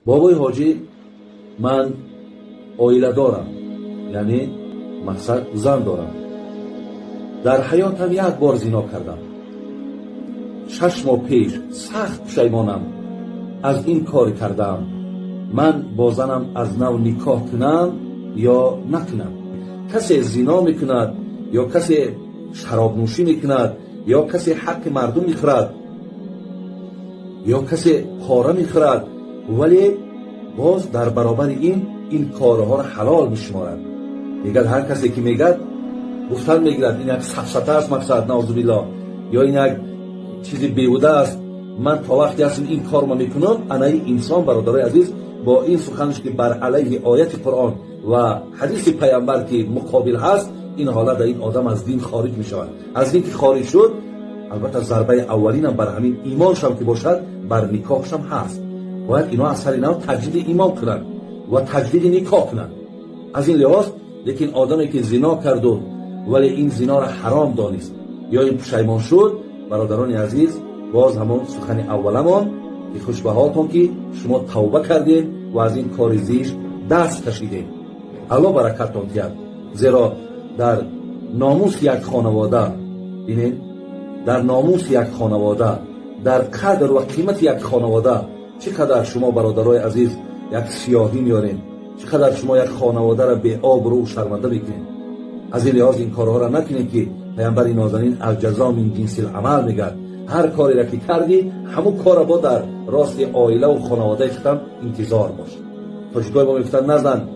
بابای حاجی من oila دارم، یعنی مقصد زن دارم. در حیاتم یک بار زنا کردم. 6 ماه پیش سخت پشیمانم از این کار کردم. من با زنم از نو نکاح کنم یا نکنم. کسی زنا میکند یا کسی شراب نوشی میکند یا کسی حق مردم میخورد یا کسی پاره میخورد، ولی باز در برابر این کارها را حلال میشمارد. دیگر هر کسی که میگد گفتن میگیرد این یک سفسطه است، مقصد نعوذ بالله، یا این یک چیزی بیهوده است. من تا وقتی هستم این کار ما میکنم، انا این انسان برادرای عزیز با این سخنش که بر علیه آیت قرآن و حدیث پیامبر که مقابل هست، این حالت این آدم از دین خارج میشود. از دین که خارج شد، البته ضربه اولین هم بر همین ایمانش هم که باشد، بر نکاحش هم هست. باید اینا از سر اینا تجدید ایمان کنند و تجدید نکاح کنند. از این لحاظ لیکن آدمی که زنا کرد ولی این زنا را حرام دانست یا این پشیمان شد، برادران عزیز، باز همون سخن اولمان که خوشبهاتون که شما توبه کردین و از این کار زیش دست کشیدین. الله برکتتون کرد. زیرا در ناموس یک خانواده، ببینید، در ناموس یک خانواده، در قدر و قیمت یک خانواده چقدر شما برادرای عزیز یک سیاهی میارین، چقدر شما یک خانواده را به آبرو و شرمنده میکنین. از این لحاظ این کارها را نکنید که پیامبر نازنین الجزا من جنس العمل میگه. هر کاری را که کردی همون کار با در راست عائله و خانواده خودت انتظار باش. تا جای ما میگفتن نزن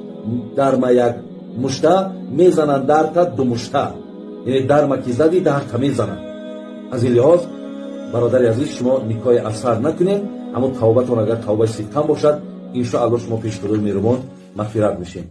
در ما یک مشته، میزنن در تا 2 مشته، یعنی در ما که زدی در تا میزنن. از این لحاظ برادر عزیز شما نکای اثر نکنید. اما توبتون اگر توبه صدقه باشد، ان شاء الله شما پیش خدای مهربان مغفرت میشین.